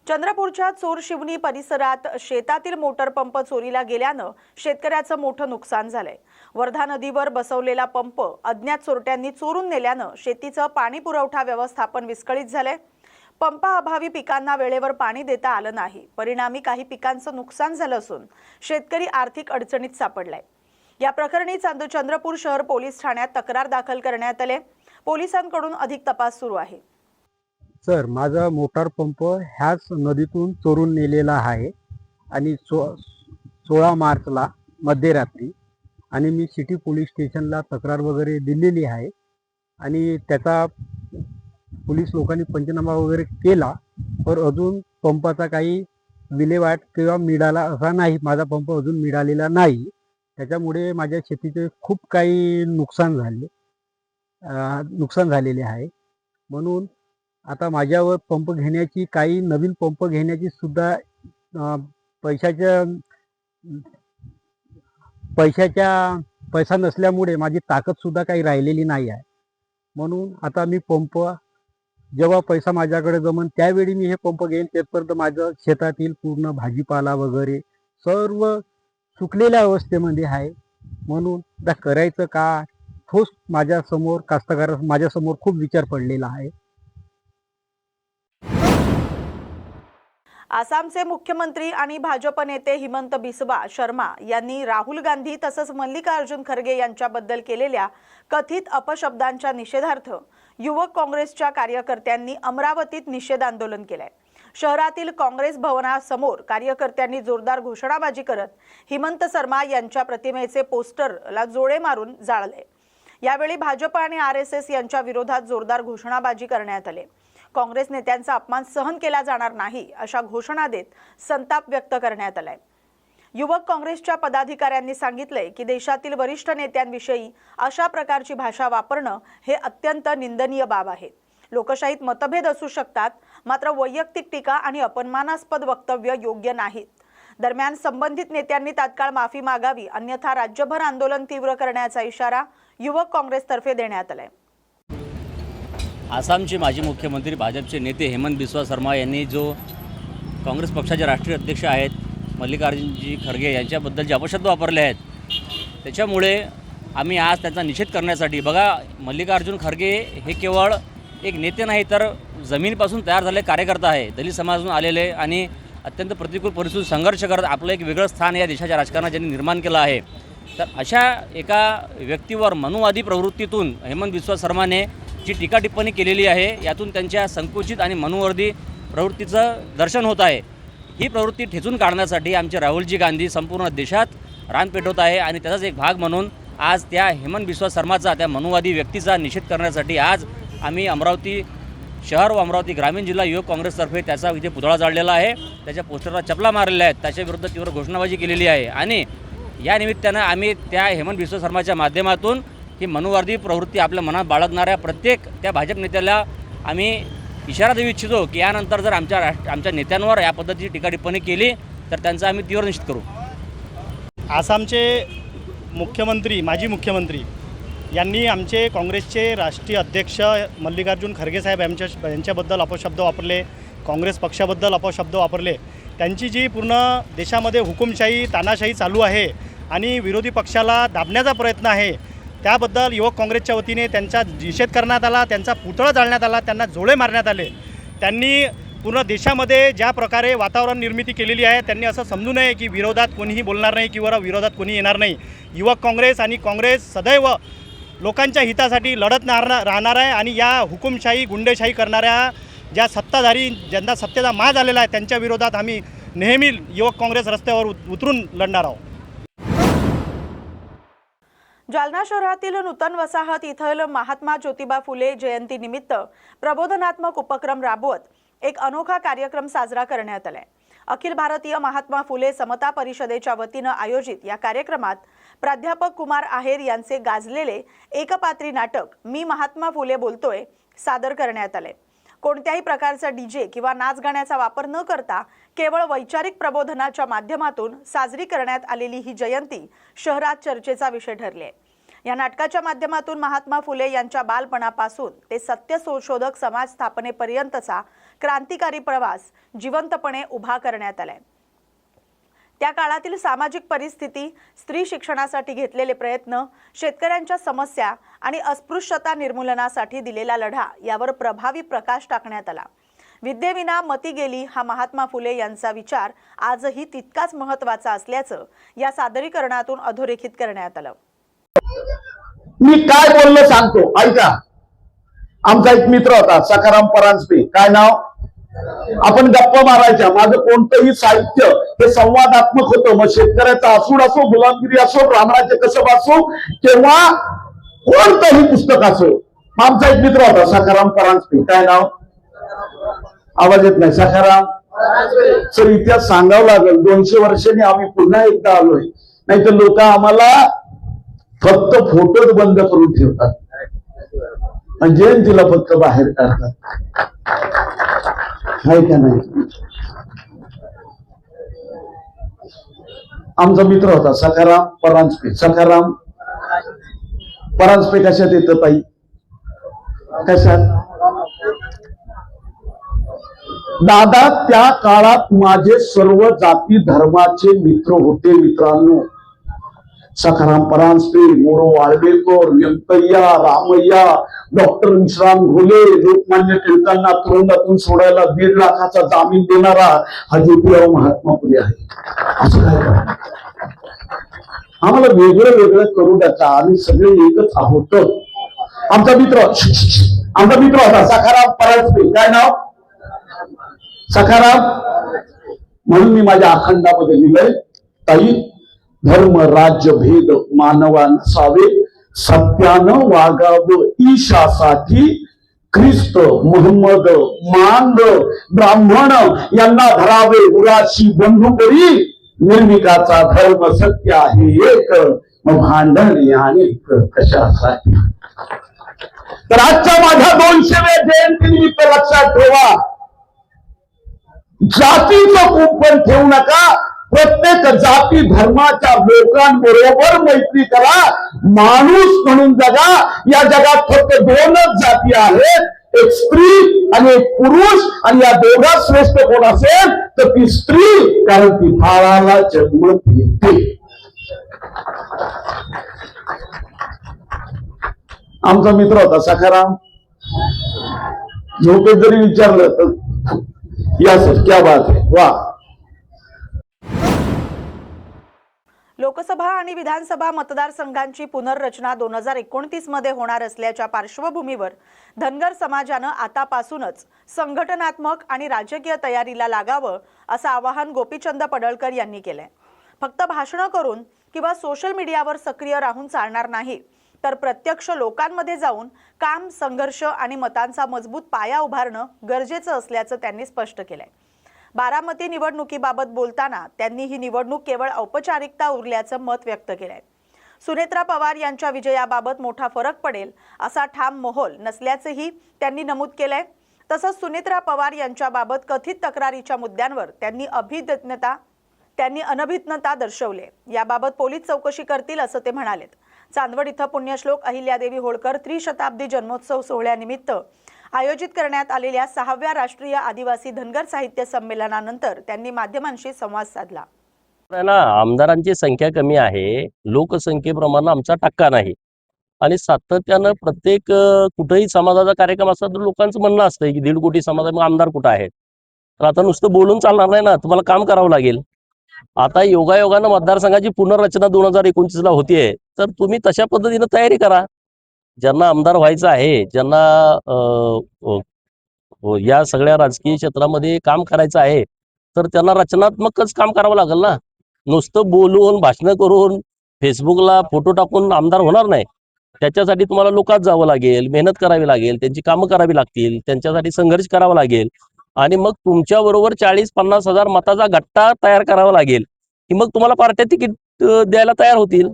चंद्रपूरच्या चोरशिवणी परिसरात शेतातील मोटर पंप चोरीला गेल्यानं शेतकऱ्याचं मोठं नुकसान झालंय। वर्धा नदीवर बसवलेला पंप अज्ञात चोरट्यांनी चोरून नेल्यानं शेतीचं पाणी पुरवठा व्यवस्थापन विस्कळीत झालंय। पंपाअभावी पिकांना वेळेवर पाणी देता आलं नाही, परिणामी काही पिकांचं नुकसान झालं असून शेतकरी आर्थिक अडचणीत सापडलाय। या प्रकरणी चंद्रपूर शहर पोलीस ठाण्यात तक्रार दाखल करण्यात आली। पोलिसांकडून अधिक तपास सुरू आहे। सर, माझा मोटार पंप ह्याच नदीतून चोरून नेलेला आहे आणि 16 मार्चला मध्यरात्री आणि मी सिटी पोलीस स्टेशनला तक्रार वगैरे दिलेली आहे आणि त्याचा पोलीस लोकांनी पंचनामा वगैरे केला, पण अजून पंपाचा काही विल्हेवाट किंवा मिळाला असा नाही। माझा पंप अजून मिळालेला नाही, त्याच्यामुळे माझ्या शेतीचे खूप काही नुकसान झालेले आहे। म्हणून आता माझ्यावर पंप घेण्याची काही नवीन पंप घेण्याची सुद्धा पैसा नसल्यामुळे माझी ताकद सुद्धा काही राहिलेली नाही आहे। म्हणून आता मी पंप जेव्हा पैसा माझ्याकडे जमन त्यावेळी मी हे पंप घेईन। तेपर्यंत माझं शेतातील पूर्ण भाजीपाला वगैरे सर्व सुकलेल्या अवस्थेमध्ये आहे। म्हणून आता करायचं का, तोच माझ्यासमोर माझ्यासमोर खूप विचार पडलेला आहे। आसामचे मुख्यमंत्री आणि भाजप नेते हिमंत बिस्वा शर्मा यांनी राहुल गांधी तसंच मल्लिकार्जुन खरगे यांच्याबद्दल केलेल्या कथित अपशब्दांच्या निषेधार्थ युवक काँग्रेसच्या कार्यकर्त्यांनी अमरावतीत निषेध आंदोलन केलंय। शहरातील काँग्रेस भवनासमोर कार्यकर्त्यांनी जोरदार घोषणाबाजी करत हिमंत शर्मा यांच्या प्रतिमेचे पोस्टरला जोडे मारून जाळले। यावेळी भाजप आणि आरएसएस यांच्या विरोधात जोरदार घोषणाबाजी करण्यात आली। काँग्रेस नेत्यांचा अपमान सहन केला जाणार नाही अशा घोषणा देत संताप व्यक्त करण्यात आलाय। युवक काँग्रेसच्या पदाधिकाऱ्यांनी सांगितले की देशातील वरिष्ठ नेत्यांविषयी अशा प्रकारची भाषा वापरणं हे अत्यंत निंदनीय बाब आहे। लोकशाहीत मतभेद असू शकतात, मात्र वैयक्तिक टीका आणि अपमानास्पद वक्तव्य योग्य नाहीत। दरम्यान संबंधित नेत्यांनी तात्काळ माफी मागावी, अन्यथा राज्यभर आंदोलन तीव्र करण्याचा इशारा युवक काँग्रेसतर्फे देण्यात आलाय। आसामचे माजी मुख्यमंत्री भाजपचे नेते हेमंत बिस्वा शर्मा यांनी जो काँग्रेस पक्षाचे राष्ट्रीय अध्यक्ष आहेत मल्लिकार्जुनजी खरगे यांच्याबद्दल जे अपशब्द वापरले आहेत, त्याच्यामुळे आम्ही आज त्याचा निषेध करण्यासाठी मल्लिकार्जुन खरगे हे केवळ एक नेते नाही तर जमिनीपासून तयार झालेले कार्यकर्ता आहे। दलित समाजातून आलेले आणि अत्यंत प्रतिकूल परिस्थितीत संघर्ष करत आपलं एक वेगळं स्थान या देशाच्या राजकारणात ज्यांनी निर्माण केलं आहे, तर अशा एका व्यक्तीवर मनुवादी प्रवृत्तीतून हेमंत बिस्वा शर्माने जी टीका टिप्पणी केलेली आहे, यातून त्यांच्या संकुचित आणि मनुवादी प्रवृत्तीचं दर्शन होत आहे। ही प्रवृत्ती ठेचून काढण्यासाठी आमचे राहुलजी गांधी संपूर्ण देशात रान पेटवत आहे आणि त्याचाच एक भाग म्हणून आज त्या हेमंत बिस्वा शर्माचा, त्या मनुवादी व्यक्तीचा निषेध करण्यासाठी आज आम्ही अमरावती शहर व अमरावती ग्रामीण जिल्हा युवक काँग्रेसतर्फे त्याचा इथे पुतळा जाळलेला आहे, त्याच्या पोस्टरला चपला मारलेल्या आहेत, त्याच्याविरुद्ध तीव्र घोषणाबाजी केलेली आहे आणि या निमित्तानं आम्ही त्या हेमंत बिस्वा शर्माच्या माध्यमातून ही मनुवादी प्रवृत्ती आपल्या मनात बाळगणाऱ्या प्रत्येक त्या भाजप नेत्याला आम्ही इशारा देऊ इच्छितो की यानंतर जर आमच्या नेत्यांवर या पद्धतीची टीका टिप्पणी केली तर त्यांचा आम्ही तीव्र निषेध करू। आसामचे मुख्यमंत्री, माजी मुख्यमंत्री यांनी आमचे काँग्रेसचे राष्ट्रीय अध्यक्ष मल्लिकार्जुन खरगे साहेब यांच्याबद्दल अपशब्द वापरले, काँग्रेस पक्षाबद्दल अपशब्द वापरले। त्यांची जी पूर्ण देशामध्ये हुकुमशाही, तानाशाही चालू आहे आणि विरोधी पक्षाला दाबण्याचा प्रयत्न आहे, त्याबद्दल युवक काँग्रेसच्या वतीने त्यांचा निषेध करण्यात आला, त्यांचा पुतळा जाळण्यात आला, त्यांना जोडे मारण्यात आले। त्यांनी पूर्ण देशामध्ये ज्या प्रकारे वातावरण निर्मिती केलेली आहे, त्यांनी असं समजू नये की विरोधात कोणीही बोलणार नाही किंवा विरोधात कोणी येणार नाही। युवक काँग्रेस आणि काँग्रेस सदैव लोकांच्या हितासाठी लढत राहणार आहे आणि या हुकुमशाही, गुंडेशाही करणाऱ्या ज्या सत्ताधारी, ज्यांना सत्तेचा माज आलेला आहे, त्यांच्या विरोधात आम्ही नेहमी युवक काँग्रेस रस्त्यावर उतरून लढणार आहोत। जालना शहरातील नूतन वसाहत इथं महात्मा ज्योतिबा फुले जयंतीनिमित्त प्रबोधनात्मक उपक्रम राबवत एक अनोखा कार्यक्रम साजरा करण्यात आलाय। अखिल भारतीय महात्मा फुले समता परिषदेच्या वतीनं आयोजित या कार्यक्रमात प्राध्यापक कुमार आहेर यांचे गाजलेले एकपात्री नाटक मी महात्मा फुले बोलतोय सादर करण्यात आले। कोणत्याही प्रकारचा डीजे किंवा नाच गाण्याचा वापर न करता केवळ वैचारिक प्रबोधनाच्या माध्यमातून साजरी करण्यात आलेली ही जयंती शहरात चर्चेचा विषय ठरली आहे। या नाटकाच्या माध्यमातून महात्मा फुले यांच्या बालपणापासून ते सत्य संशोधक समाज स्थापनेपर्यंतचा क्रांतिकारी प्रवास जिवंतपणे उभा करण्यात आलाय। त्या काळातील सामाजिक परिस्थिती, स्त्री शिक्षणासाठी घेतलेले प्रयत्न, शेतकऱ्यांच्या समस्या आणि अस्पृश्यता निर्मूलनासाठी दिलेला लढा यावर प्रभावी प्रकाश टाकण्यात आला। विद्येविना मती गेली हा महात्मा फुले यांचा विचार आजही तितकाच महत्त्वाचा असल्याचं या सादरीकरणातून अधोरेखित करण्यात आलं। मी काय बोललो सांगतो, ऐका। आमचा एक मित्र होता सखाराम परांजपे, काय नाव, आपण गप्पा मारायच्या। माझं कोणतंही साहित्य हे संवादात्मक होतं, मग शेतकऱ्याचा असूड असो, गुलामगिरी असो, रामराज्य कसब असो किंवा कोणतंही पुस्तक असो। आमचा एक मित्र होता सखाराम परांजपे, काय नाव, आवाज येत नाही, सखाराम सर, इतिहास सांगावं लागेल। 200 वर्षांनी आम्ही पुन्हा एकदा आलोय, नाही तर लोक आम्हाला फक्त फोटोच बंद करून ठेवतात आणि जयंतीला फक्त बाहेर काढतात, आहे का नाही। आमचा मित्र होता सखाराम परांजपे। सखाराम परांजपे कशात येतं ताई, कशात? दादा, त्या काळात माझे सर्व जाती धर्माचे मित्र होते। मित्रांनो, सखाराम परांजपे, मोरो वाळवेकर, व्यंकय्या, रामय्या, डॉक्टर विश्राम घोले, लोकमान्य टिळकांना तुरुंगातून सोडायला 1.5 लाखाचा जामीन देणारा हा ज्योतिराव महात्मा फुले आहे। असं काय करा, आम्हाला वेगळं वेगळं करू द्याचा, आम्ही सगळे एकच आहोत। आमचा मित्र होता सखाराम परांजपे, काय नाव, सखाराम। म्हणून मी माझ्या अखंडामध्ये लिहिलंय, ताई, धर्म राज्य भेद मानवा नसावे, सत्यानं वागावं ईशासाठी, ख्रिस्त मोहम्मद मांग ब्राह्मण यांना धरावे उराशी बंधुकरी, निर्मिकाचा धर्म सत्य आहे एक, मग भांडण अनेक कशासाठी। तर आजच्या माझ्या 200व्या जयंतीनिमित्त लक्षात ठेवा, जातीचं कुंपण ठेवू नका, प्रत्येक जाती धर्माच्या लोकांबरोबर मैत्री करा, माणूस म्हणून जगा। या जगात फक्त 2च जाती आहेत, एक स्त्री आणि एक पुरुष, आणि या दोघात श्रेष्ठ कोण असेल तर ती स्त्री, कारण ती बाळाला जन्म देते। आमचा मित्र होता सखाराम, झोपेत जरी विचारलं तर या सर क्या बात है, वाह। लोकसभा आणि विधानसभा मतदारसंघांची पुनर्रचना 2029 मध्ये होणार असल्याच्या पार्श्वभूमीवर धनगर समाजानं आतापासूनच संघटनात्मक आणि राजकीय तयारीला लागावं असं आवाहन गोपीचंद पडळकर यांनी केलंय। फक्त भाषणं करून किंवा सोशल मीडियावर सक्रिय राहून चालणार नाही, तर प्रत्यक्ष लोकांमध्ये जाऊन काम, संघर्ष आणि मतांचा मजबूत पाया उभारणं गरजेचं असल्याचं त्यांनी स्पष्ट केलंय। बारामती निवडणुकीबाबत बोलताना त्यांनी ही निवडणूक केवळ औपचारिकता उरल्याचं मत व्यक्त केलंय। सुनेत्रा पवार यांच्या विजयाबाबत मोठा फरक पडेल असा ठाम माहोल नसल्याचंही त्यांनी नमूद केलंय। तसंच सुनेत्रा पवार यांच्याबाबत कथित तक्रारीच्या मुद्द्यांवर त्यांनी अनभिज्ञता दर्शवली, याबाबत पोलीस चौकशी करतील असं ते म्हणालेत। चांदवड इथं पुण्यश्लोक अहिल्यादेवी होळकर त्रिशताब्दी जन्मोत्सव सोहळ्यानिमित्त आयोजित करण्यात आलेल्या 6व्या राष्ट्रीय आदिवासी धनगर साहित्य संमेलनानंतर त्यांनी माध्यमांशी संवाद साधला। आमदारांची संख्या कमी आहे, लोकसंख्येप्रमाणे आमचा टक्का नाही, आणि सातत्यानं प्रत्येक कुठेही समाजाचा कार्यक्रम असला तर लोकांचं म्हणणं असतं की 1.5 कोटी समाज, मग आमदार कुठं आहेत। तर आता नुसतं बोलून चालणार नाही ना, तुम्हाला काम करावं लागेल। आता योगायोगानं मतदारसंघाची पुनर्रचना 2029 ला होतीये, तर तुम्ही तशा पद्धतीनं तयारी करा। ज्यांना आमदार व्हायचं आहे, ज्यांना या सगळ्या राजकीय क्षेत्रामध्ये काम करायचं आहे, तर त्यांना रचनात्मकच काम करावं लागेल ना। नुसतं बोलून, भाषणं करून, फेसबुकला फोटो टाकून आमदार होणार नाही। त्याच्यासाठी तुम्हाला लोकात जावं लागेल, मेहनत करावी लागेल, त्यांची कामं करावी लागतील, त्यांच्यासाठी संघर्ष करावा लागेल, आणि मग तुमच्या बरोबर 40-50 हजार मताचा गट्टा तयार करावा लागेल, की मग तुम्हाला पार्ट्या तिकीट द्यायला तयार होतील।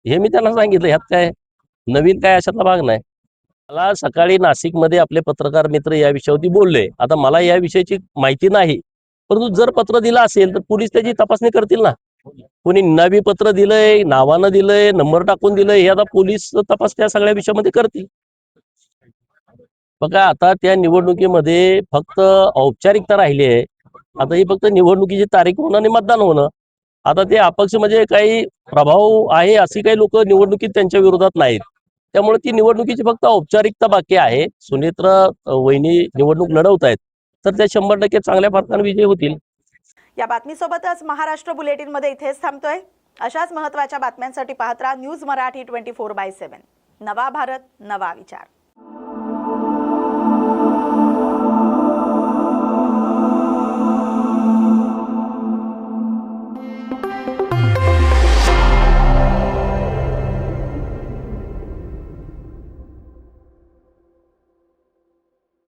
हे मी त्यांना सांगितलं, ह्यात काय नवीन काय अशातला भाग नाही। मला सकाळी नाशिकमध्ये आपले पत्रकार मित्र या विषयावरती बोलले। आता मला या विषयाची माहिती नाही, परंतु जर पत्र दिलं असेल तर पोलीस त्याची तपासणी करतील ना। कोणी नवी पत्र दिलंय, नावानं दिलंय, नंबर टाकून दिलंय, हे आता पोलीस तपास त्या सगळ्या विषयामध्ये करतील। बघा आता त्या निवडणुकीमध्ये फक्त औपचारिकता राहिली आहे. आता ही फक्त निवडणुकीची तारीख होणं आणि मतदान होणं. आता ते अपक्ष म्हणजे काही प्रभाव आहे अशी काही लोक निवडणुकीत त्यांच्या विरोधात नाहीत. त्यामुळे ती निवडणुकीची फक्त औपचारिकता बाकी आहे. सुनेत्रा वहिनी निवडणूक लढवत आहेत तर त्या 100% चांगल्या फरकाने विजयी होतील. या बातमीसोबतच महाराष्ट्र बुलेटिनमध्ये इथेच थांबतोय. अशाच महत्त्वाच्या बातम्यांसाठी पाहत राहा न्यूज मराठी 24/7. नवा भारत, नवा विचार.